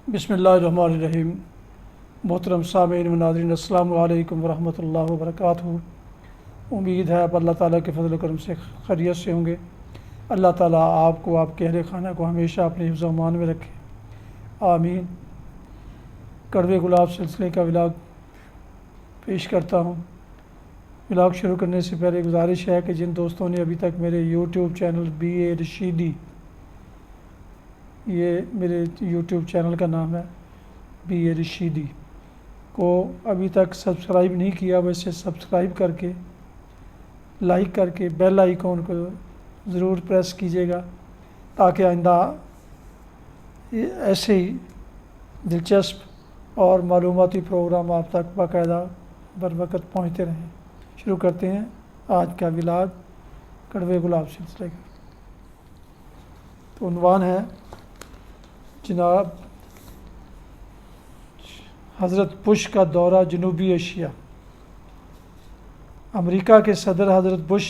بسم اللہ الرحمن الرحیم۔ محترم سامعین و ناظرین، السلام علیکم ورحمۃ اللہ وبرکاتہ۔ امید ہے آپ اللہ تعالیٰ کے فضل و کرم سے خیریت سے ہوں گے۔ اللہ تعالیٰ آپ کو، آپ کے اہل خانہ کو ہمیشہ اپنے حفظ و امان میں رکھے، آمین۔ کڑوے گلاب سلسلے کا ولاگ پیش کرتا ہوں۔ ولاگ شروع کرنے سے پہلے گزارش ہے کہ جن دوستوں نے ابھی تک میرے یوٹیوب چینل بی اے رشیدی، یہ میرے یوٹیوب چینل کا نام ہے بی اے رشیدی، کو ابھی تک سبسکرائب نہیں کیا، وہ اسے سبسکرائب کر کے، لائک کر کے بیل آئیکن کو ضرور پریس کیجیے گا، تاکہ آئندہ ایسے ہی دلچسپ اور معلوماتی پروگرام آپ تک باقاعدہ بر وقت پہنچتے رہیں۔ شروع کرتے ہیں آج کا ولاگ کڑوے گلاب سلسلے کا۔ تو عنوان ہے جناب حضرت بش کا دورہ جنوبی ایشیا۔ امریکہ کے صدر حضرت بش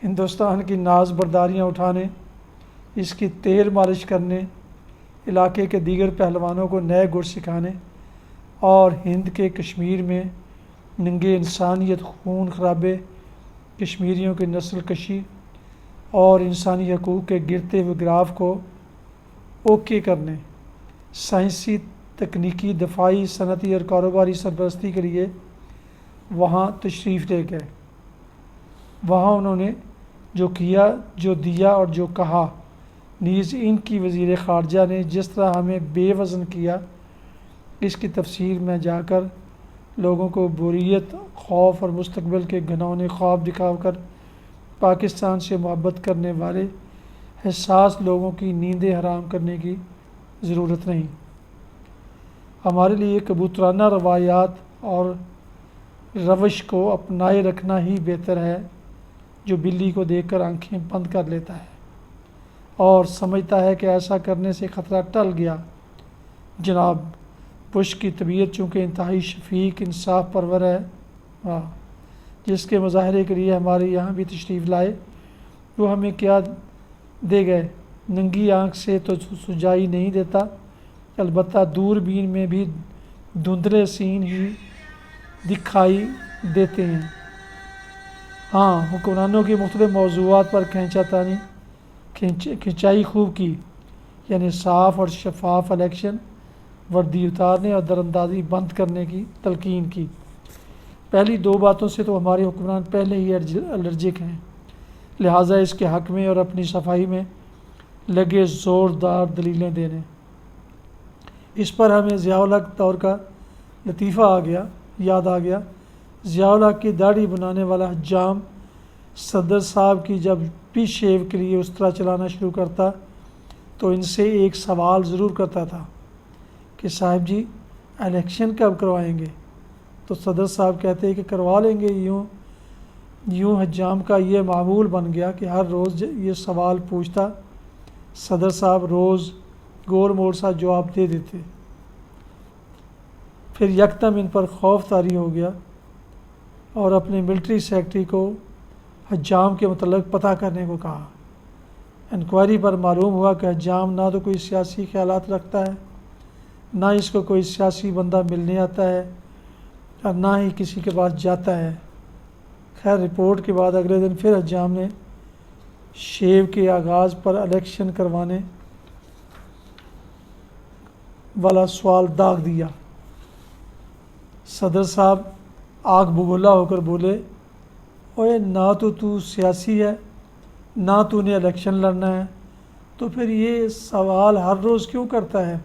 ہندوستان کی ناز برداریاں اٹھانے، اس کی تیل مالش کرنے، علاقے کے دیگر پہلوانوں کو نئے گر سکھانے اور ہند کے کشمیر میں ننگے انسانیت، خون خرابے، کشمیریوں کی نسل کشی اور انسانی حقوق کے گرتے ہوئے گراف کو اوکے کرنے، سائنسی، تکنیکی، دفاعی، صنعتی اور کاروباری سرپرستی کے لیے وہاں تشریف لے گئے۔ وہاں انہوں نے جو کیا، جو دیا اور جو کہا، نیز ان کی وزیر خارجہ نے جس طرح ہمیں بے وزن کیا، اس کی تفصیل میں جا کر لوگوں کو بوریت، خوف اور مستقبل کے گھناؤنے خواب دکھا کر پاکستان سے محبت کرنے والے حساس لوگوں کی نیندیں حرام کرنے کی ضرورت نہیں۔ ہمارے لیے کبوترانہ روایات اور روش کو اپنائے رکھنا ہی بہتر ہے، جو بلی کو دیکھ کر آنکھیں بند کر لیتا ہے اور سمجھتا ہے کہ ایسا کرنے سے خطرہ ٹل گیا۔ جناب بش کی طبیعت چونکہ انتہائی شفیق، انصاف پرور ہے، جس کے مظاہرے کے لیے ہمارے یہاں بھی تشریف لائے، وہ ہمیں کیا دے گئے؟ ننگی آنکھ سے تو سجائی نہیں دیتا، البتہ دوربین میں بھی دھندلے سین ہی دکھائی دیتے ہیں۔ ہاں، حکمرانوں کی مختلف موضوعات پر کھنچائی خوب کی، یعنی صاف اور شفاف الیکشن، وردی اتارنے اور دراندازی بند کرنے کی تلقین کی۔ پہلی دو باتوں سے تو ہمارے حکمران پہلے ہی الرجک ہیں، لہٰذا اس کے حق میں اور اپنی صفائی میں لگے زوردار دلیلیں دینے۔ اس پر ہمیں ضیاء الحق دور کا لطیفہ یاد آ گیا۔ ضیاء الحق کی داڑھی بنانے والا حجام صدر صاحب کی جب بھی شیو کے لیے اس طرح چلانا شروع کرتا تو ان سے ایک سوال ضرور کرتا تھا کہ صاحب جی الیکشن کب کروائیں گے؟ تو صدر صاحب کہتے کہ کروا لیں گے۔ یوں حجام کا یہ معمول بن گیا کہ ہر روز یہ سوال پوچھتا، صدر صاحب روز گول مول سا جواب دے دیتے۔ پھر یکدم ان پر خوف طاری ہو گیا اور اپنے ملٹری سیکرٹری کو حجام کے متعلق پتہ کرنے کو کہا۔ انکوائری پر معلوم ہوا کہ حجام نہ تو کوئی سیاسی خیالات رکھتا ہے، نہ اس کو کوئی سیاسی بندہ ملنے آتا ہے اور نہ ہی کسی کے پاس جاتا ہے۔ خیر، رپورٹ کے بعد اگلے دن پھر حجام نے شیو کے آغاز پر الیکشن کروانے والا سوال داغ دیا۔ صدر صاحب آگ بگولا ہو کر بولے، اوے نہ تو سیاسی ہے، نہ تو نے الیکشن لڑنا ہے، تو پھر یہ سوال ہر روز کیوں کرتا ہے؟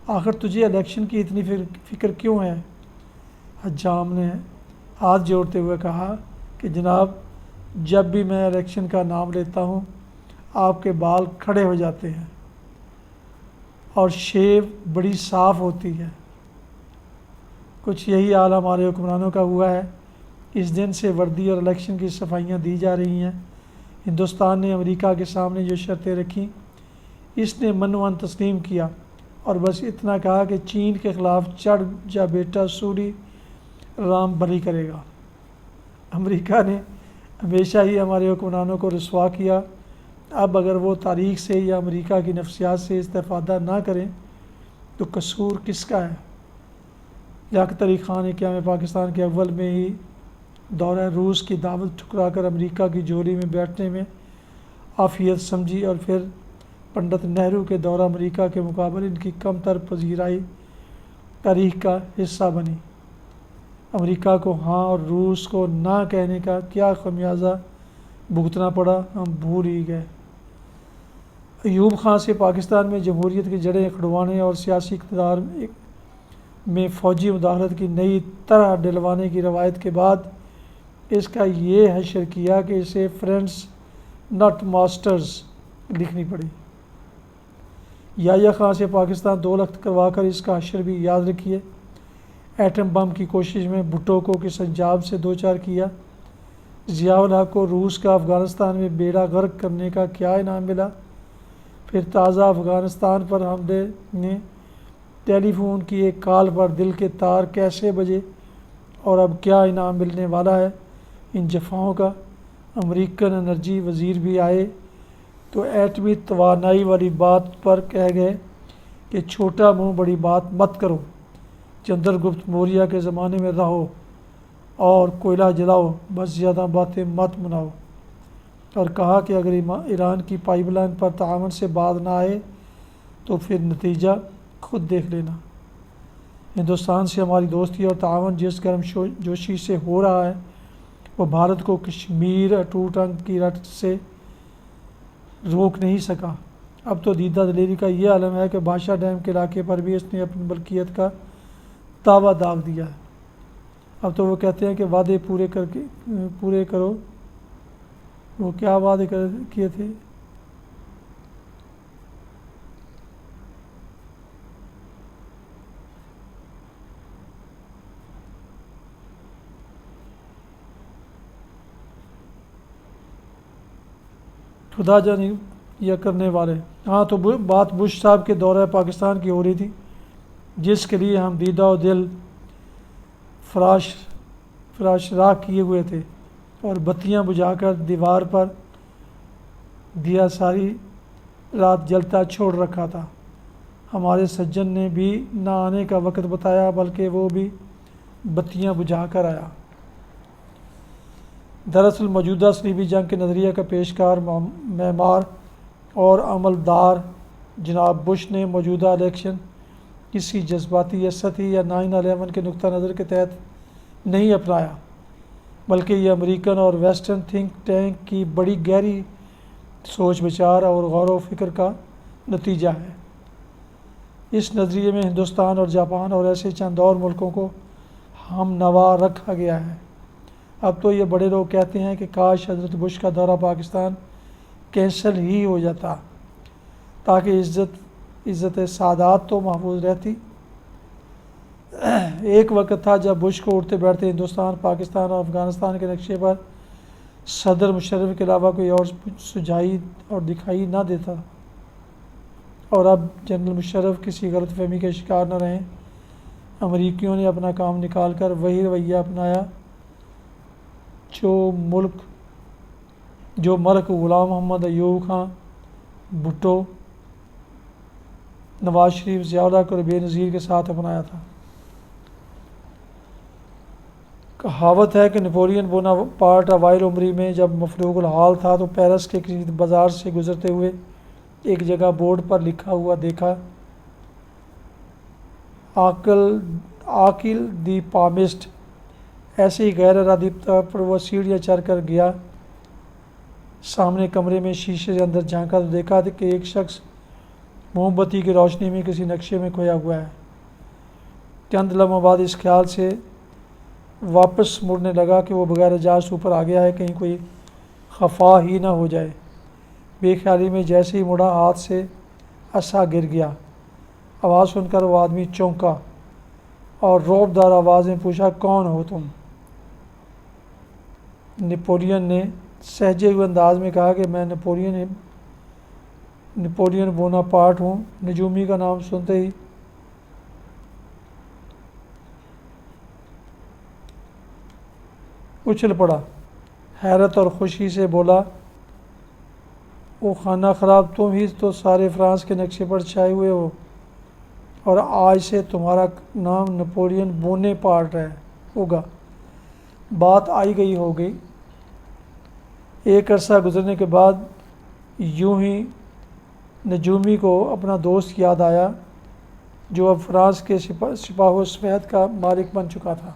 آخر تجھے الیکشن کی اتنی فکر کیوں ہے؟ حجام نے ہاتھ جوڑتے ہوئے کہا کہ جناب، جب بھی میں الیکشن کا نام لیتا ہوں آپ کے بال کھڑے ہو جاتے ہیں اور شیو بڑی صاف ہوتی ہے۔ کچھ یہی حال ہمارے حکمرانوں کا ہوا ہے۔ اس دن سے وردی اور الیکشن کی صفائیاں دی جا رہی ہیں۔ ہندوستان نے امریکہ کے سامنے جو شرطیں رکھیں، اس نے منوان تسلیم کیا اور بس اتنا کہا کہ چین کے خلاف چڑھ جا بیٹا، سوری رام بلی کرے گا۔ امریکہ نے ہمیشہ ہی ہمارے حکمرانوں کو رسوا کیا۔ اب اگر وہ تاریخ سے یا امریکہ کی نفسیات سے استفادہ نہ کریں تو قصور کس کا ہے؟ لیاقت علی خان نے قیام پاکستان کے اول میں ہی دورہ روس کی دعوت ٹھکرا کر امریکہ کی جولی میں بیٹھنے میں عافیت سمجھی، اور پھر پنڈت نہرو کے دورہ امریکہ کے مقابل ان کی کم تر پذیرائی تاریخ کا حصہ بنی۔ امریکہ کو ہاں اور روس کو نہ کہنے کا کیا خمیازہ بھگتنا پڑا، ہم بھول ہی گئے۔ ایوب خان سے پاکستان میں جمہوریت کی جڑیں اکھڑوانے اور سیاسی اقتدار میں فوجی مداخلت کی نئی طرح ڈلوانے کی روایت کے بعد اس کا یہ حشر کیا کہ اسے فرینڈز ناٹ ماسٹرز لکھنی پڑی۔ یحییٰ خان سے پاکستان دو لخت کروا کر اس کا حشر بھی یاد رکھیے۔ ایٹم بم کی کوشش میں بھٹو کو کس انجام سے دوچار کیا؟ ضیاء الحق کو روس کا افغانستان میں بیڑا غرق کرنے کا کیا انعام ملا؟ پھر تازہ افغانستان پر حملے نے ٹیلی فون کی ایک کال پر دل کے تار کیسے بجے، اور اب کیا انعام ملنے والا ہے ان جفاؤں کا؟ امریکن انرجی وزیر بھی آئے تو ایٹمی توانائی والی بات پر کہہ گئے کہ چھوٹا منہ بڑی بات مت کرو، چندر گپت موریہ کے زمانے میں رہو اور کوئلہ جلاؤ، بس زیادہ باتیں مت مناؤ۔ اور کہا کہ اگر ایران کی پائپ لائن پر تعاون سے بات نہ آئے تو پھر نتیجہ خود دیکھ لینا۔ ہندوستان سے ہماری دوستی اور تعاون جس گرم جوشی سے ہو رہا ہے وہ بھارت کو کشمیر اٹوٹ انگ کی رٹ سے روک نہیں سکا۔ اب تو دیدہ دلیری کا یہ عالم ہے کہ بھاشا ڈیم کے علاقے پر بھی اس نے اپنی ملکیت کا دعویٰ داغ دیا ہے۔ اب تو وہ کہتے ہیں کہ وعدے پورے کرو۔ وہ کیا وعدے کیے تھے؟ خدا جانے یا کرنے والے۔ ہاں تو بات بش صاحب کے دورہ پاکستان کی ہو رہی تھی، جس کے لیے ہم دیدہ و دل فراش راہ کیے ہوئے تھے اور بتیاں بجھا کر دیوار پر دیا ساری رات جلتا چھوڑ رکھا تھا۔ ہمارے سجن نے بھی نہ آنے کا وقت بتایا بلکہ وہ بھی بتیاں بجھا کر آیا۔ دراصل موجودہ صلیبی جنگ کے نظریہ کا پیشکار، معمار اور عملدار جناب بش نے موجودہ الیکشن کسی جذباتی یا سطحی یا 9/11 کے نقطہ نظر کے تحت نہیں اپنایا، بلکہ یہ امریکن اور ویسٹرن تھنک ٹینک کی بڑی گہری سوچ بچار اور غور و فکر کا نتیجہ ہے۔ اس نظریے میں ہندوستان اور جاپان اور ایسے چند اور ملکوں کو ہم نوا رکھا گیا ہے۔ اب تو یہ بڑے لوگ کہتے ہیں کہ کاش حضرت بش کا دورہ پاکستان کینسل ہی ہو جاتا تاکہ عزت سادات تو محفوظ رہتی۔ ایک وقت تھا جب بش کو اٹھتے بیٹھتے ہندوستان، پاکستان اور افغانستان کے نقشے پر صدر مشرف کے علاوہ کوئی اور سجائی اور دکھائی نہ دیتا، اور اب جنرل مشرف کسی غلط فہمی کے شکار نہ رہیں۔ امریکیوں نے اپنا کام نکال کر وہی رویہ اپنایا جو ملک غلام محمد ایوب خان، بھٹو، نواز شریف، ضیاء الحق اور بے نظیر کے ساتھ اپنایا تھا۔ کہاوت ہے کہ نپولین بوناپارٹ اوائل عمری میں جب مفلوج الحال تھا تو پیرس کے کسی بازار سے گزرتے ہوئے ایک جگہ بورڈ پر لکھا ہوا دیکھا، آکل دی پامسٹ۔ ایسے ہی غیر ارادی طور پر وہ سیڑھیاں چڑھ کر گیا۔ سامنے کمرے میں شیشے سے اندر جھانکا تو دیکھا کہ ایک شخص موم بتی کی روشنی میں کسی نقشے میں کھویا ہوا ہے۔ چند لمحوں بعد اس خیال سے واپس مڑنے لگا کہ وہ بغیر اجازت اوپر آ گیا ہے، کہیں کوئی خفا ہی نہ ہو جائے۔ بے خیالی میں جیسے ہی مڑا ہاتھ سے عصا گر گیا۔ آواز سن کر وہ آدمی چونکا اور رعب دار آواز میں پوچھا، کون ہو تم؟ نپولین نے سہجے ہوئے انداز میں کہا کہ میں نپولین بوناپارٹ ہوں۔ نجومی کا نام سنتے ہی اچھل پڑا، حیرت اور خوشی سے بولا، او خانہ خراب، تم ہی تو سارے فرانس کے نقشے پر چھائے ہوئے ہو۔ اور آج سے تمہارا نام نپولین بونیپارٹ ہوگا۔ بات آئی گئی ہو گئی۔ ایک عرصہ گزرنے کے بعد یوں ہی نجومی کو اپنا دوست یاد آیا جو اب فرانس کے سپاہ و سفید کا مالک بن چکا تھا۔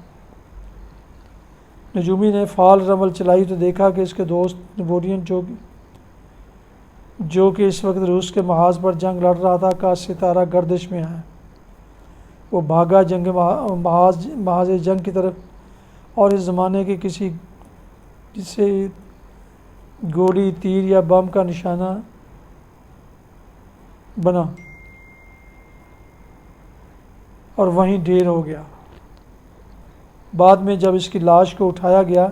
نجومی نے فال رمل چلائی تو دیکھا کہ اس کے دوست نپولین جو کہ اس وقت روس کے محاذ پر جنگ لڑ رہا تھا کا ستارہ گردش میں ہے۔ وہ بھاگا محاذ جنگ کی طرف اور اس زمانے کے کسی گولی، تیر یا بم کا نشانہ بنا اور وہیں ڈھیر ہو گیا۔ بعد میں جب اس کی لاش کو اٹھایا گیا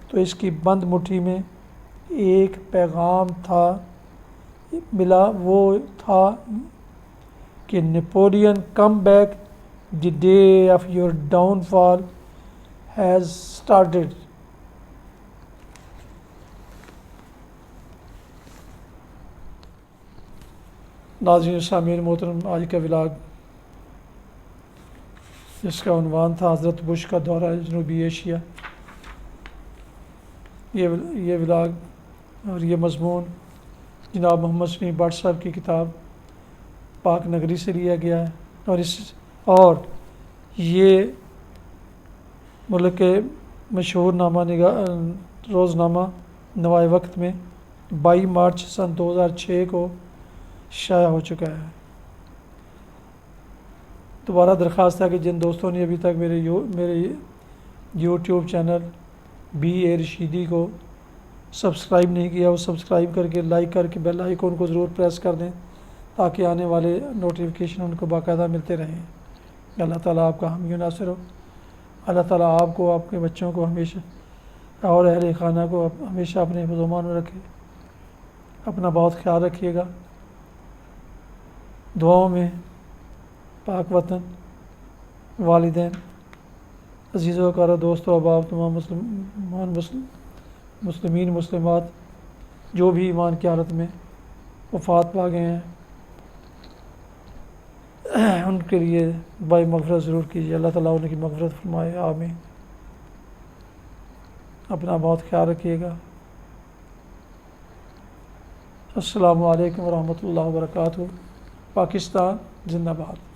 تو اس کی بند مٹھی میں ایک پیغام ملا، وہ تھا کہ Napoleon come back, the day of your down fall has started. ناظرین سامعین محترم، آج کا ولاگ جس کا عنوان تھا حضرت بش کا دورہ جنوبی ایشیا، یہ ولاگ اور یہ مضمون جناب محمد سمیع بٹ صاحب کی کتاب پاک نگری سے لیا گیا ہے، اور یہ ملک کے مشہور روزنامہ نوائے وقت میں 22 مارچ سن 2006 کو شائع ہو چکا ہے۔ دوبارہ درخواست ہے کہ جن دوستوں نے ابھی تک میرے یوٹیوب چینل BA رشیدی کو سبسکرائب نہیں کیا، وہ سبسکرائب کر کے لائک کر کے بیل آئیکن کو ضرور پریس کر دیں تاکہ آنے والے نوٹیفیکیشن ان کو باقاعدہ ملتے رہیں۔ اللہ تعالیٰ آپ کا حامی و ناصر ہو۔ اللہ تعالیٰ آپ کو، آپ کے بچوں کو ہمیشہ اور اہل خانہ کو ہمیشہ اپنے حفظ و امان میں رکھے۔ اپنا بہت خیال رکھیے گا۔ دعاؤں میں پاک وطن، والدین، عزیز و وقار دوست و احباب، تمام مسلمین مسلمات جو بھی ایمان کی حالت میں وفات پا گئے ہیں ان کے لیے دعائے مغفرت ضرور کیجیے۔ اللہ تعالیٰ ان کی مغفرت فرمائے، آمین۔ اپنا بہت خیال رکھیے گا۔ السلام علیکم ورحمۃ اللہ وبرکاتہ۔ پاکستان زندہ باد۔